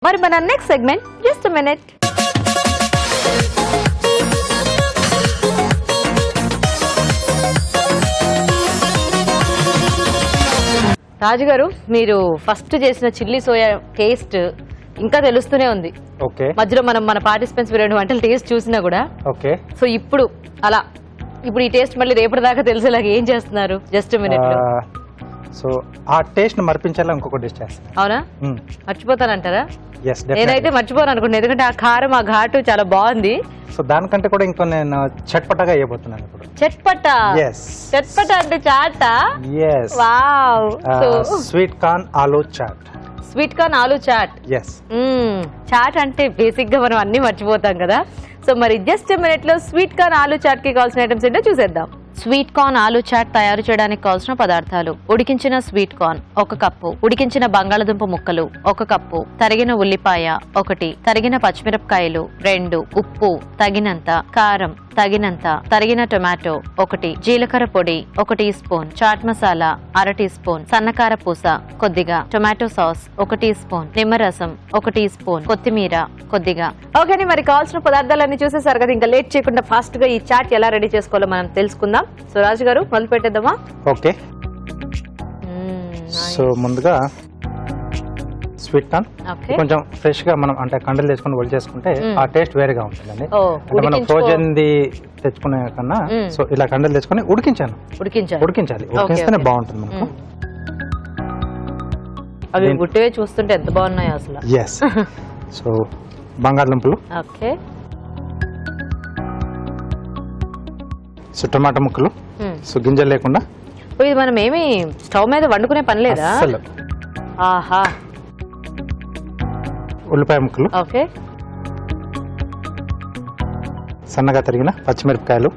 మరి మన next segment just a minute. Raju గారు, మీరు ఫస్ట్ చేసిన చిల్లీ సోయా టేస్ట్ ఇంకా తెలుస్తూనే ఉంది. ఓకే, మధ్యలో మనం మన పార్టిసిపెంట్స్ రెండు వంటల టేస్ట్ చూసినా కూడా. ఓకే, సో ఇప్పుడు ఈ టేస్ట్ మళ్ళీ రేపటి దాకా తెలిసేలాగా ఏం చేస్తున్నారు జస్ట్ మినిట్? సో ఆ టేస్ట్ మర్పించేలా ఇంకొక డిష్ చేస్తాను. అవునా? మర్చిపోతానంటారా? yes, నేనైతే మర్చిపోను అనుకుంటున్నాను, ఎందుకంటే ఆ కారం ఆ ఘాటు చాలా బాగుంది. సో దానికంటే కూడా ఇంకో నేను చట్పటగా వేయబోతున్నాను ఇప్పుడు. చట్పటా? yes, చట్పటా అంటే చాటా? yes, wow. Sweet corn aloo chaat. Sweet corn aloo chaat. Yes, chaat అంటే బేసిక్ గా మనం అన్ని మర్చిపోతాం కదా. సో మరి జస్ట్ మినిట్ లో స్వీట్ కార్న్ ఆలూ చాట్ కి కావాల్సిన ఐటమ్స్ ఏంటో చూసేద్దాం. స్వీట్ కార్న్ ఆలూ చాట్ తయారు చేయడానికి కావాల్సిన పదార్థాలు: ఉడికించిన స్వీట్ కార్న్ 1 కప్పు, ఉడికించిన బంగాళదుంప ముక్కలు 1 కప్పు, తరిగిన ఉల్లిపాయ 1, తరిగిన పచ్చిమిరపకాయలు 2, ఉప్పు తగినంత, కారం తగినంత, తరిగిన టొమాటో 1, జీలకర్ర పొడి 1 teaspoon, chaat masala 1/2 teaspoon, సన్నకార పూస కొద్దిగా, టొమాటో సాస్ 1 టీ స్పూన్, నిమ్మరసం 1 టీ స్పూన్, కొత్తిమీర కొద్దిగా. ఓకే, మరి కావాల్సిన పదార్థాలన్నీ చూసేసారు కదా, ఇంకా లేట్ చేయకుండా ఫాస్ట్ గా ఈ చాట్ ఎలా రెడీ చేసుకోవాలో మనం తెలుసుకుందాం. సో రాజు గారు, మొదలు పెట్టేద్దామా? ఓకే. సో ముందుగా స్వీట్ కార్న్ కొంచెం ఫ్రెష్ గా మనం అంటే కండలు తెచ్చుకుని ఒలి చేసుకుంటే ఆ టేస్ట్ వేరేగా ఉంటుందండి. అంటే మనం ఫ్రోజన్ ది తెచ్చుకునే కన్నా సో ఇలా కండలు తెచ్చుకుని ఉడికించాలి. ఉడికిస్తేనే బాగుంటుంది మనకు. అవి గుట్టివే చూస్తుంటే ఎంత బాగున్నాయి అసలు. ఎస్. సో బంగాళదుంపలు, ఓకే, సో టమాటా ముక్కలు, సో గింజలు లేకుండా. ఇది మనం ఏమి స్టవ్ మీద వండుకునే పని లేదా? ఆహా. ఉల్లిపాయ ముక్కలు, ఓకే, సన్నగా తరిగిన పచ్చిమిరపకాయలు.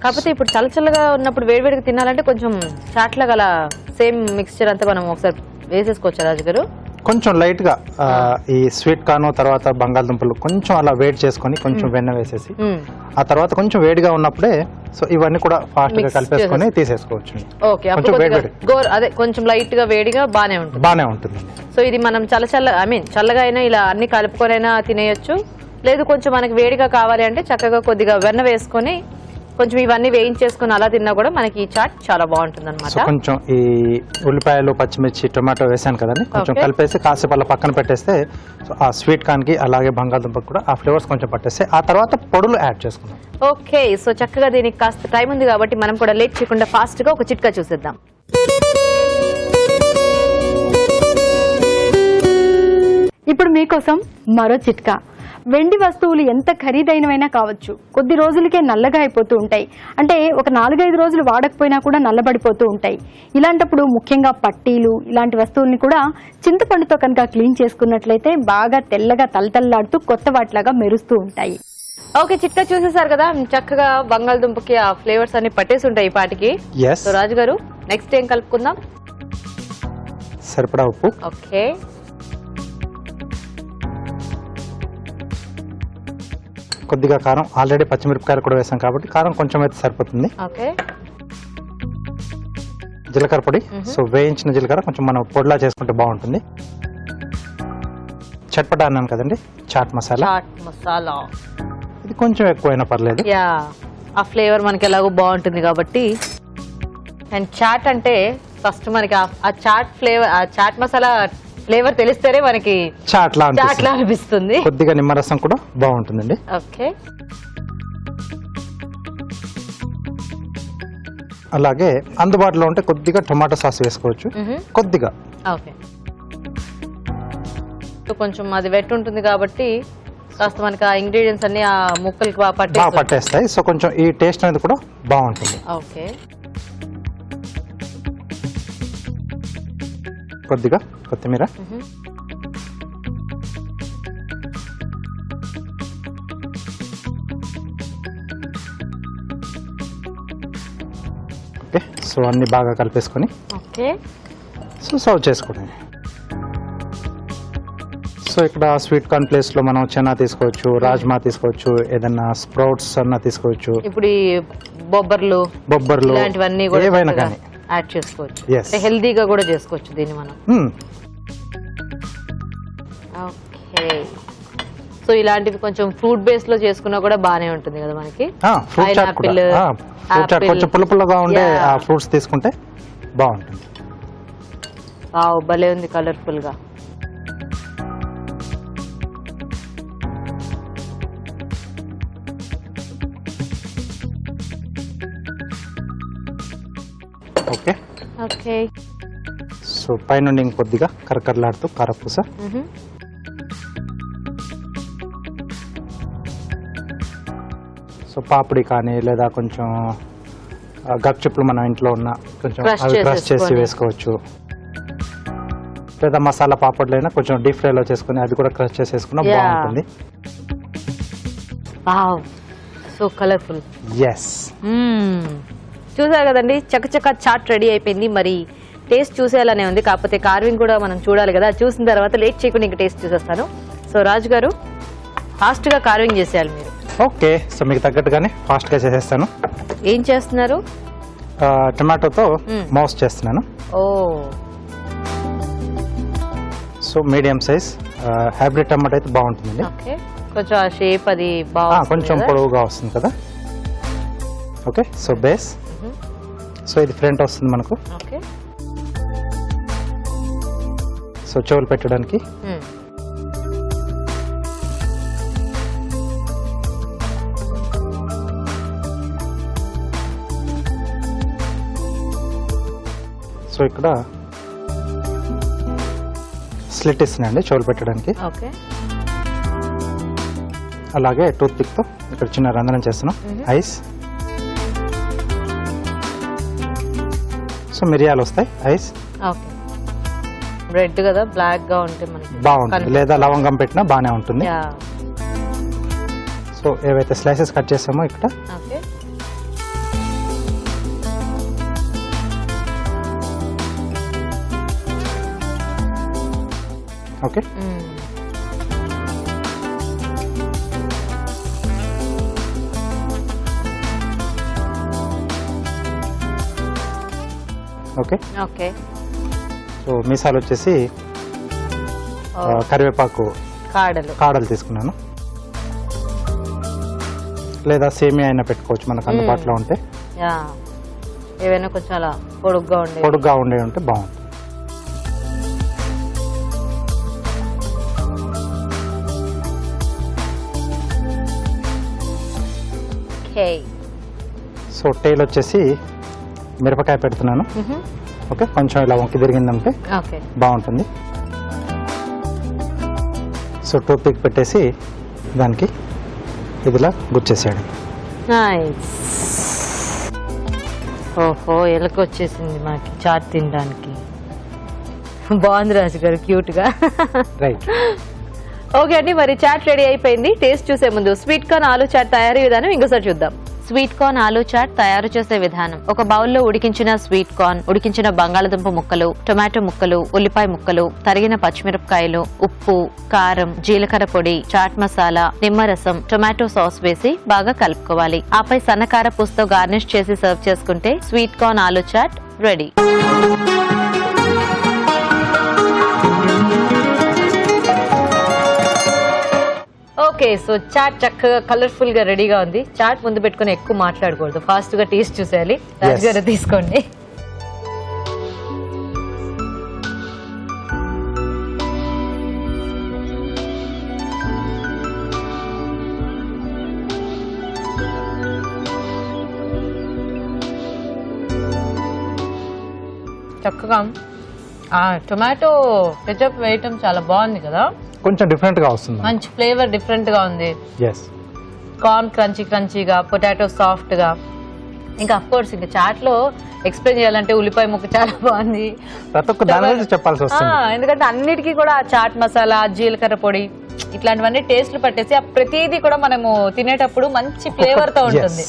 కాకపోతే ఇప్పుడు చల్లగా ఉన్నప్పుడు వేడివేడిగా తినాలంటే కొంచెం చాట్లా గల సేమ్ మిక్స్చర్ అంతా మనం ఒకసారి వేసేసుకోవచ్చా రాజు గారు? కొంచెం లైట్ గా ఈ స్వీట్ కార్న్ తర్వాత బంగాళదుంపలు కొంచెం అలా వేడి చేసుకొని కొంచెం వెన్న వేసేసి ఆ తర్వాత కొంచెం వేడిగా ఉన్నప్పుడే సో ఇవన్నీ కూడా ఫాస్ట్ గా కలిపేసుకొని తీసేసుకోవచ్చు. ఓకే, అదే కొంచెం లైట్ గా వేడిగా బానే ఉంటుంది. సో ఇది మనం చల్లగా అయినా ఇలా అన్ని కలుపుకొనైనా తినేయొచ్చు. లేదు కొంచెం మనకి వేడిగా కావాలి అంటే చక్కగా కొద్దిగా వెన్న వేసుకొని కొంచెం ఇవన్నీ వేయించేసుకుని అలా తిన్నా కూడా మనకి ఈ చాట్ చాలా బాగుంటుంది అనమాట. కొంచెం ఈ ఉల్లిపాయలు, పచ్చిమిర్చి, టొమాటో వేసాను కదండి, కొంచెం కలిపేసి కాసేపు అలా పక్కన పెట్టేస్తే ఆ స్వీట్ కార్న్ కి అలాగే బంగాళదుంపకు కూడా ఆ ఫ్లేవర్స్ కొంచెం పట్టేస్తే ఆ తర్వాత పొడులు యాడ్ చేసుకుందాం. ఓకే, సో చక్కగా దీనికి కాస్త టైం ఉంది కాబట్టి మనం కూడా లేట్ చేయకుండా ఫాస్ట్ గా ఒక చిట్కా చూసేద్దాం. ఇప్పుడు మీకోసం మరో చిట్కా. వెండి వస్తువులు ఎంత ఖరీదైనవైనా కావచ్చు, కొద్ది రోజులకే నల్లగా అయిపోతూ ఉంటాయి. అంటే ఒక 4-5 రోజులు వాడకపోయినా కూడా నల్లబడిపోతూ ఉంటాయి. ఇలాంటప్పుడు ముఖ్యంగా పట్టీలు ఇలాంటి వస్తువుల్ని కూడా చింతపండుతో కనుక క్లీన్ చేసుకున్నట్లయితే బాగా తెల్లగా తలతల్లాడుతూ కొత్త వాటిలాగా మెరుస్తూ ఉంటాయి. ఓకే, చిట్కా చూసేసారు కదా, చక్కగా బంగాళదుంపకి ఆ ఫ్లేవర్స్ అన్ని పట్టేసి ఉంటాయి ఈ పాటికి. సో రాజు గారు, నెక్స్ట్ ఏం కలుపుకుందాం? సరిపడా ఉప్పు, ఓకే, కొద్దిగా కారం. ఆల్రెడీ పచ్చిమిరపకాయలు కూడా వేసాం కాబట్టి కారం కొంచెం అయితే సరిపోతుంది. ఓకే, జీలకర్ర పొడి, సో వేయించిన జీలకర్ర కొంచెం మనం పొడిలా చేసుకుంటే బాగుంటుంది. చట్పటా అన్నాను కదండి, చాట్ మసాలా. ఇది కొంచెం ఎక్కువైనా పర్లేదు, ఆ ఫ్లేవర్ మనకి ఎలాగో బాగుంటుంది కాబట్టి. అండ్ చాట్ అంటే ఫస్ట్ మనకి ఆ చాట్ ఫ్లేవర్, ఆ చాట్ మసాలా ఫ్లేవర్ తెలిస్తేనే మనకి చాట్లా అనిపిస్తుంది. కొద్దిగా నిమ్మరసం కూడా బాగుంటుందండి. ఓకే, అలాగే అందుబాటులో ఉంటే కొద్దిగా టొమాటో సాస్ వేసుకోవచ్చు, కొద్దిగా. ఓకే, కొంచెం అది వెట్ ఉంటుంది కాబట్టి కాస్త మనకి ఆ ఇంగ్రీడియంట్స్ అన్ని ఆ ముక్కలకి బాగా పట్టేస్తాయి. సో కొంచెం ఈ టేస్ట్ అనేది కూడా బాగుంటుంది. ఓకే, కొద్దిగా కొత్తిమీర, ఓకే. సో అన్ని బాగా కలిపేసుకొని ఓకే, సో సర్వ్ చేసుకోవడం. సో ఇక్కడ స్వీట్ కార్న్ ప్లేస్ లో మనం చెన్నా తీసుకోవచ్చు, రాజ్మా తీసుకోవచ్చు, ఏదన్నా స్ప్రౌట్స్ అన్నా తీసుకోవచ్చు. ఇప్పుడు ఈ బొబ్బర్లు ఇలాంటివన్నీ కూడా ఏవైనా కానీ యాడ్ చేసుకోవచ్చు. Yes. హెల్దీగా కూడా చేసుకోవచ్చు దీన్ని మనం. ఓకే, సో ఇలాంటివి కొంచెం ఫ్రూట్ బేస్ లో చేసుకున్నా కూడా బానే ఉంటుంది కదా మనకి. ఫ్రూట్ చాట్ కూడా, ఫ్రూట్ చాట్ కొంచెం పుల్లగా ఉండే ఆ ఫ్రూట్స్ తీసుకుంటే బాగుంటుంది. వావ్, భలే ఉంది కలర్ఫుల్ గా. ఓకే ఓకే, సో పైనుండి ఇంకొద్దిగా కరకరలాడుతూ కారపూస. సో పాపిడి కానీ లేదా కొంచెం గప్చిప్లు మన ఇంట్లో ఉన్న కొంచెం అవి క్రష్ చేసి వేసుకోవచ్చు. లేదా మసాలా పాపడ్లైనా కొంచెం డీప్ ఫ్రైలో చేసుకుని అది కూడా క్రష్ చేసి వేసుకున్నా బాగుంటుంది. Wow, so colourful. ఎస్, చూసారు కదండి, చకచక చాట్ రెడీ అయిపోయింది. మరి టేస్ట్ చూసేలానే ఉంది, కాకపోతే కార్వింగ్ కూడా మనం చూడాలి కదా. చూసిన తర్వాత లేట్ చేయకుండా ఇంకా టేస్ట్ చూసేస్తాను. సో రాజు గారు, ఫాస్ట్ గా కార్వింగ్ చేసేయాలి మీరు. ఓకే, సో మీకు తగ్గట్టుగానే ఫాస్ట్ గా చేసేస్తాను. ఏం చేస్తున్నారు? టమాటోతో మౌస్ చేస్తున్నాను. ఓ, so medium size hybrid tomato అయితే బాగుంటుంది. ఓకే, కొంచెం ఆ షేప్ అది బాగుంది, కొంచెం పొడవుగా వస్తుంది కదా. ఓకే, సో బేస్, సో ఇది ఫ్రంట్ వస్తుంది మనకు. ఓకే, సో చెవులు పెట్టడానికి. సో ఇక్కడ స్లిట్ ఇస్తున్నాయండి చెవులు పెట్టడానికి. ఓకే, అలాగే టూత్ పిక్ తో ఇక్కడ చిన్న రంధ్రం చేస్తున్నాం. ఐస్, సో మిరియాలు వస్తాయి. ఐస్, ఓకే, రెడ్ కదా, బ్లాక్ గా ఉంటే మనకి బాగుంటుంది. లేదా లవంగం పెట్టినా బాగానే ఉంటుంది. సో ఏవైతే స్లైసెస్ కట్ చేసామో ఇక్కడ okay, okay, okay, okay. So మీసాలు వచ్చేసి కరివేపాకు కాడలు తీసుకున్నాను. లేదా సేమియా అయినా పెట్టుకోవచ్చు మనకు అందుబాటులో ఉంటే. ఏవైనా కొంచెం అలా పొడుగ్గా ఉండే ఉంటే బాగుంటుంది. సో టైల్ వచ్చేసి మిరపకాయ పెడుతున్నాను. ఓకే, కొంచెం ఇలా వంకి తిరిగిందంటే బాగుంటుంది. సో టూత్ పిక్ పెట్టేసి దానికి ఇదిలా గుచ్చేసాడు. ఓహో, ఎలక వచ్చేసింది మనకి చాట్ తినడానికి. బాగుంది రాజు గారు, క్యూట్ గా. రైట్, ఓకే అండి, మరి చాట్ రెడీ అయిపోయింది. టేస్ట్ చూసే ముందు స్వీట్ కార్న్ ఆలూ చాట్ తయారీ విధానం ఇంకోసారి చూద్దాం. స్వీట్ కార్న్ ఆలూ చాట్ తయారు చేసే విధానం: ఒక బౌల్లో ఉడికించిన స్వీట్ కార్న్, ఉడికించిన బంగాళదుంప ముక్కలు, టొమాటో ముక్కలు, ఉల్లిపాయ ముక్కలు, తరిగిన పచ్చిమిరపకాయలు, ఉప్పు, కారం, జీలకర్ర పొడి, చాట్ మసాలా, నిమ్మరసం, టొమాటో సాస్ వేసి బాగా కలుపుకోవాలి. ఆపై సన్నకార పూసతో గార్నిష్ చేసి సర్వ్ చేసుకుంటే sweet corn aloo chaat ready. Okay, so chaat చక్కగా కలర్ఫుల్ గా రెడీగా ఉంది. చాట్ ముందు పెట్టుకుని ఎక్కువ మాట్లాడకూడదు, ఫాస్ట్ గా టేస్ట్ చూసేయాలి. రాజు గారు తీసుకోండి. చక్కగా టొమాటో కెచప్ వేయటం చాలా బాగుంది కదా, కొంచెం డిఫరెంట్ గా వస్తుంది, మంచి ఫ్లేవర్ డిఫరెంట్ గా ఉంది. ఎస్, కార్న్ క్రంచీగా, పొటాటో సాఫ్ట్ గా. ఇంకా అఫ్ కోర్స్ ఇంకా చాట్ లో ఎక్స్ప్లెయిన్ చేయాలంటే ఉల్లిపాయ ముక్క చాలా బాగుంది. ప్రతి ఒక్క దాని గురించి చెప్పాల్సి వస్తుంది, ఎందుకంటే అన్నిటికీ కూడా చాట్ మసాలా, జీలకర్ర పొడి ఇట్లాంటివన్నీ టేస్ట్లు పట్టేసి ప్రతిదీ కూడా మనము తినేటప్పుడు మంచి ఫ్లేవర్ తో ఉంటుంది.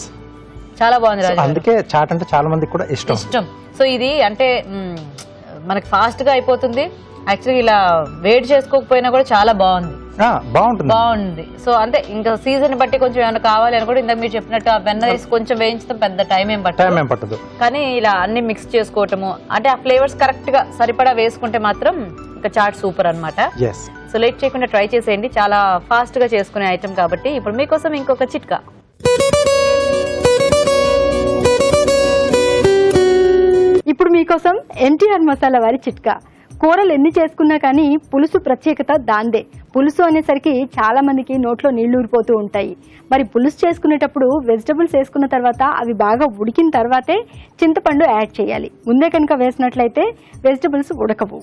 చాలా బాగుంది రాజు, అందుకే చాట్ అంటే చాలా మందికి కూడా ఇష్టం. సో ఇది అంటే మనకి ఫాస్ట్ గా అయిపోతుంది. యాక్చువల్లీ ఇలా వేడి చేసుకోకపోయినా కూడా చాలా బాగుంది. బాగుంది. సో అంటే ఇంకా సీజన్ బట్టి కొంచెం ఏమైనా కావాలి అని కూడా ఇందాక మీరు చెప్పినట్టు ఆ వెన్న వేసి కొంచెం వేయించడం పెద్ద టైం ఏం పట్టదు. కానీ ఇలా అన్ని మిక్స్ చేసుకోవటము అంటే ఆ ఫ్లేవర్స్ కరెక్ట్ గా సరిపడా వేసుకుంటే మాత్రం ఇంకా చాట్ సూపర్ అన్నమాట. సో లేట్ చేయకుండా ట్రై చేసేయండి, చాలా ఫాస్ట్ గా చేసుకునే ఐటమ్ కాబట్టి. ఇప్పుడు మీకోసం ఇంకొక చిట్కా. ఇప్పుడు మీకోసం ఎన్టీఆర్ మసాలా వారి చిట్కా. కూరలు ఎన్ని చేసుకున్నా కానీ పులుసు ప్రత్యేకత దాందే. పులుసు అనేసరికి చాలా మందికి నోట్లో నీళ్లు ఊరిపోతూ ఉంటాయి. మరి పులుసు చేసుకునేటప్పుడు వెజిటబుల్స్ వేసుకున్న తర్వాత అవి బాగా ఉడికిన తర్వాతే చింతపండు యాడ్ చేయాలి. ముందే కనుక వేసినట్లయితే వెజిటబుల్స్ ఉడకవు.